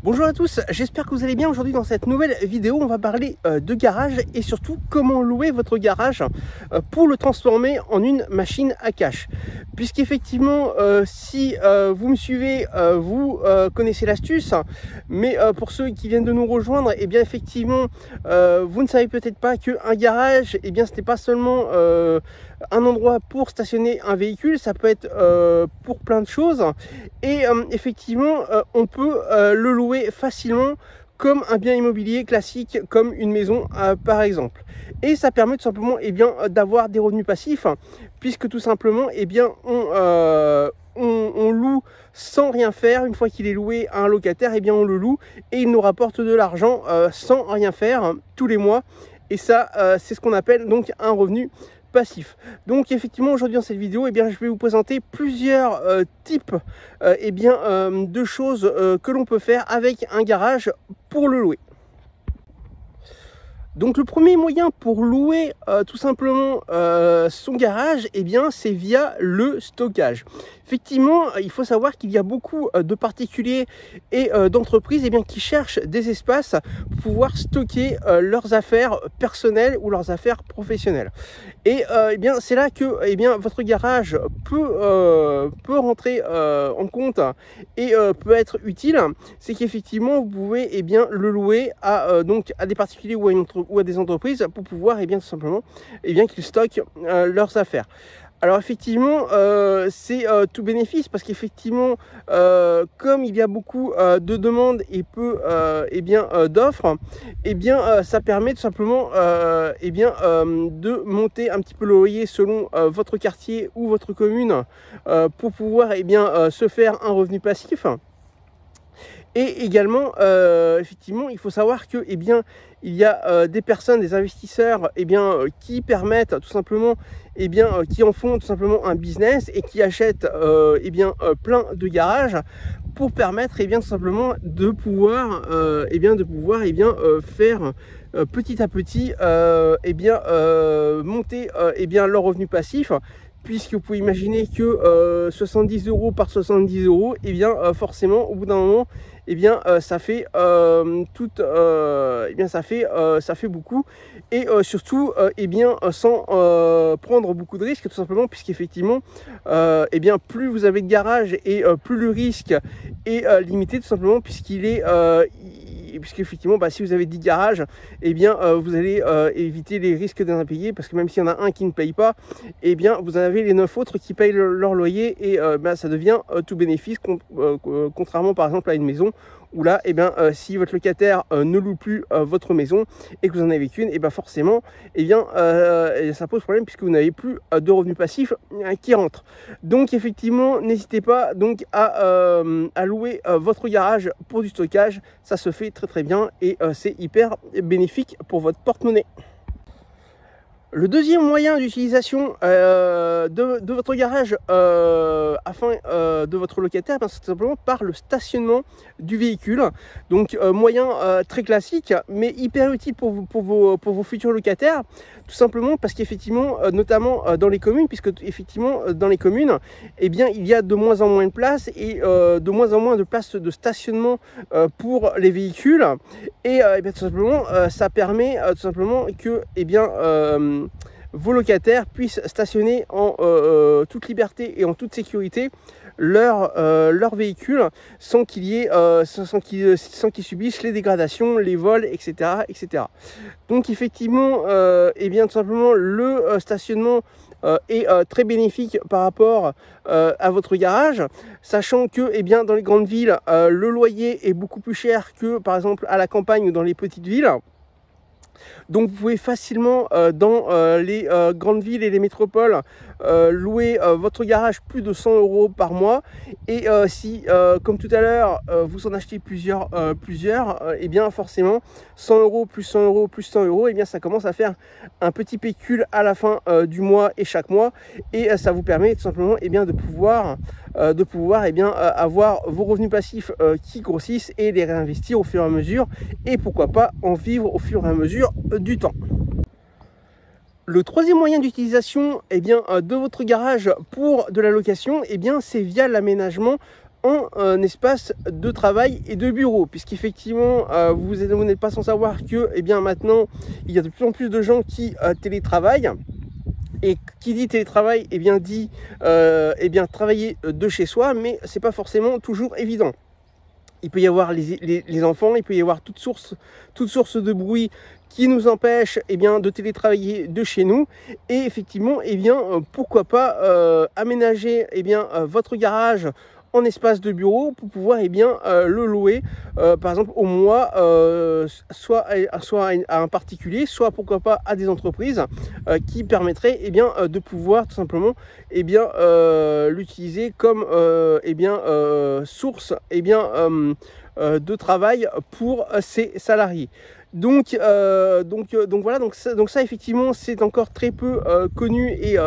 Bonjour à tous, j'espère que vous allez bien. Aujourd'hui dans cette nouvelle vidéo, on va parler de garage et surtout comment louer votre garage pour le transformer en une machine à cash. Puisqu'effectivement, si vous me suivez, vous connaissez l'astuce, mais pour ceux qui viennent de nous rejoindre, et bien effectivement, vous ne savez peut-être pas qu'un garage, et bien ce n'est pas seulement un endroit pour stationner un véhicule, ça peut être pour plein de choses. Et effectivement, on peut le louer facilement comme un bien immobilier classique, comme une maison par exemple. Et ça permet tout simplement d'avoir des revenus passifs, puisque tout simplement on loue sans rien faire. Une fois qu'il est loué à un locataire, on le loue et il nous rapporte de l'argent sans rien faire tous les mois. Et ça, c'est ce qu'on appelle donc un revenu passif. Donc effectivement aujourd'hui dans cette vidéo je vais vous présenter plusieurs types de choses que l'on peut faire avec un garage pour le louer. Donc le premier moyen pour louer tout simplement son garage, c'est via le stockage. Effectivement, il faut savoir qu'il y a beaucoup de particuliers et d'entreprises qui cherchent des espaces pour pouvoir stocker leurs affaires personnelles ou leurs affaires professionnelles. Et c'est là que votre garage peut rentrer en compte et peut être utile. C'est qu'effectivement vous pouvez le louer à des particuliers ou à des entreprises pour pouvoir tout simplement qu'ils stockent leurs affaires. Alors effectivement c'est tout bénéfice, parce qu'effectivement comme il y a beaucoup de demandes et peu d'offres, ça permet tout simplement de monter un petit peu le loyer selon votre quartier ou votre commune pour pouvoir se faire un revenu passif. Et également, effectivement, il faut savoir que il y a des personnes, des investisseurs qui permettent tout simplement, qui en font tout simplement un business et qui achètent plein de garages pour permettre tout simplement de pouvoir faire petit à petit monter leur revenu passif. Puisque vous pouvez imaginer que 70 € par 70 €, forcément au bout d'un moment ça fait ça fait beaucoup, et surtout sans prendre beaucoup de risques, tout simplement, puisqu'effectivement plus vous avez de garage et plus le risque est limité, tout simplement, puisqu'effectivement si vous avez 10 garages, vous allez éviter les risques d'impayés, parce que même s'il y en a un qui ne paye pas, vous en avez les 9 autres qui payent leur loyer, et ça devient tout bénéfice, contrairement par exemple à une maison où là si votre locataire ne loue plus votre maison et que vous en avez qu'une, forcément ça pose problème, puisque vous n'avez plus de revenus passifs qui rentrent. Donc effectivement n'hésitez pas à louer votre garage pour du stockage. Ça se fait très bien et c'est hyper bénéfique pour votre porte-monnaie. Le deuxième moyen d'utilisation de votre garage afin de votre locataire, c'est tout simplement par le stationnement du véhicule. Donc moyen très classique, mais hyper utile pour vos futurs locataires, tout simplement parce qu'effectivement notamment dans les communes, puisque effectivement dans les communes il y a de moins en moins de place et de moins en moins de places de stationnement pour les véhicules, et tout simplement ça permet tout simplement que vos locataires puissent stationner en toute liberté et en toute sécurité leur véhicule, sans qu'ils subissent les dégradations, les vols, etc. Donc effectivement tout simplement le stationnement est très bénéfique par rapport à votre garage, sachant que dans les grandes villes le loyer est beaucoup plus cher que par exemple à la campagne ou dans les petites villes. Donc vous pouvez facilement dans les grandes villes et les métropoles louer votre garage plus de 100 € par mois, et si comme tout à l'heure vous en achetez plusieurs, forcément 100 € plus 100 € plus 100 €, ça commence à faire un petit pécule à la fin du mois et chaque mois, et ça vous permet tout simplement de pouvoir avoir vos revenus passifs qui grossissent et les réinvestir au fur et à mesure, et pourquoi pas en vivre au fur et à mesure du temps. Le troisième moyen d'utilisation de votre garage pour de la location, c'est via l'aménagement en espace de travail et de bureau, puisqu'effectivement vous n'êtes pas sans savoir que maintenant il y a de plus en plus de gens qui télétravaillent. Et qui dit télétravail, dit travailler de chez soi, mais c'est pas forcément toujours évident. Il peut y avoir les enfants, il peut y avoir toutes sortes de bruit qui nous empêchent de télétravailler de chez nous. Et effectivement, pourquoi pas aménager votre garage en espace de bureau pour pouvoir le louer par exemple au mois, soit à un particulier, soit pourquoi pas à des entreprises qui permettraient de pouvoir tout simplement l'utiliser comme source de travail pour ses salariés. Donc voilà, donc ça effectivement c'est encore très peu connu et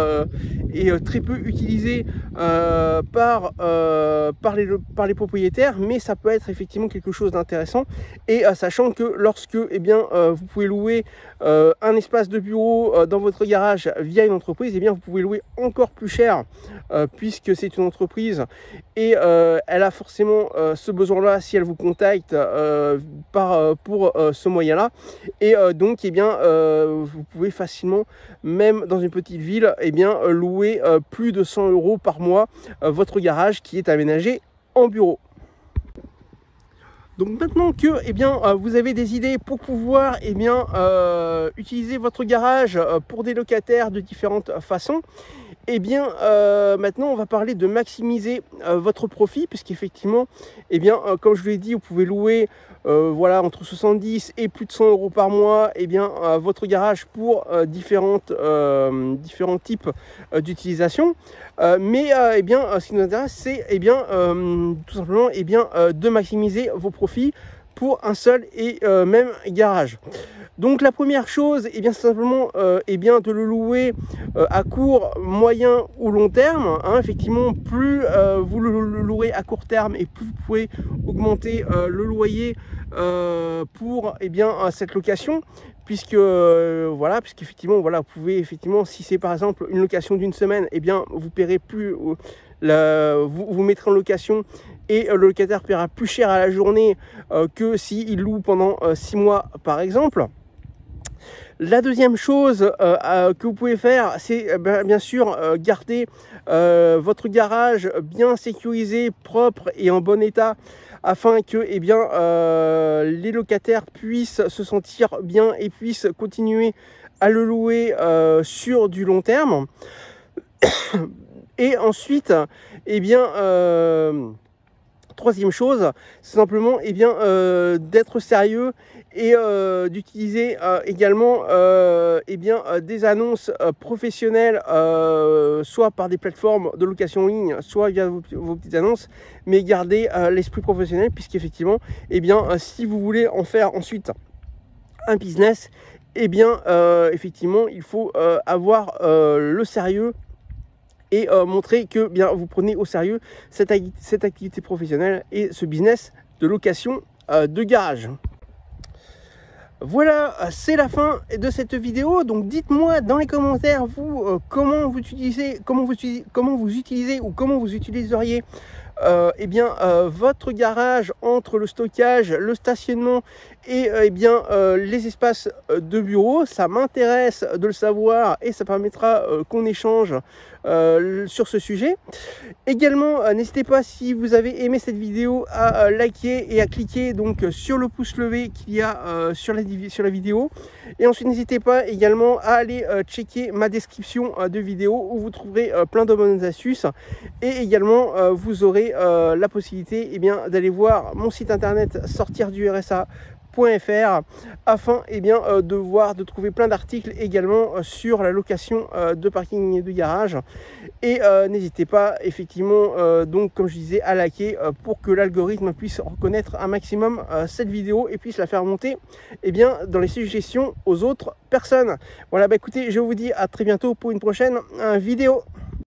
très peu utilisé par les propriétaires, mais ça peut être effectivement quelque chose d'intéressant. Et sachant que lorsque vous pouvez louer un espace de bureau dans votre garage via une entreprise, vous pouvez louer encore plus cher puisque c'est une entreprise et elle a forcément ce besoin-là si elle vous contacte pour ce moyen-là. Et donc vous pouvez facilement, même dans une petite ville, louer plus de 100 € par mois votre garage qui est aménagé en bureau. Donc maintenant que vous avez des idées pour pouvoir utiliser votre garage pour des locataires de différentes façons, maintenant on va parler de maximiser votre profit, puisqu'effectivement comme je vous l'ai dit, vous pouvez louer entre 70 et plus de 100 € par mois votre garage pour différents types d'utilisation. Mais ce qui nous intéresse, c'est tout simplement de maximiser vos profits pour un seul et même garage. Donc la première chose, c'est simplement de le louer à court, moyen ou long terme. Effectivement, plus vous le louerez à court terme et plus vous pouvez augmenter le loyer pour cette location. Puisqu'effectivement, vous pouvez si c'est par exemple une location d'une semaine, vous paierez plus, vous mettrez en location et le locataire paiera plus cher à la journée que s'il loue pendant 6 mois par exemple. La deuxième chose que vous pouvez faire, c'est bien sûr garder votre garage bien sécurisé, propre et en bon état, afin que les locataires puissent se sentir bien et puissent continuer à le louer sur du long terme. Et ensuite, troisième chose, c'est simplement d'être sérieux et d'utiliser également des annonces professionnelles, soit par des plateformes de location en ligne, soit via vos petites annonces, mais gardez l'esprit professionnel, puisqu'effectivement si vous voulez en faire ensuite un business, effectivement il faut avoir le sérieux et montrer que vous prenez au sérieux cette activité professionnelle et ce business de location de garage. Voilà, c'est la fin de cette vidéo. Donc dites-moi dans les commentaires comment vous utilisez ou comment vous utiliseriez votre garage entre le stockage, le stationnement et les espaces de bureau. Ça m'intéresse de le savoir et ça permettra qu'on échange sur ce sujet. Également, n'hésitez pas, si vous avez aimé cette vidéo, à liker et à cliquer donc sur le pouce levé qu'il y a sur la vidéo. Et ensuite, n'hésitez pas également à aller checker ma description de vidéo où vous trouverez plein de bonnes astuces. Et également, vous aurez la possibilité d'aller voir mon site internet sortirdursa.fr afin de trouver plein d'articles également sur la location de parking et de garage. Et n'hésitez pas effectivement donc comme je disais à liker pour que l'algorithme puisse reconnaître un maximum cette vidéo et puisse la faire monter dans les suggestions aux autres personnes. Voilà, écoutez, je vous dis à très bientôt pour une prochaine vidéo.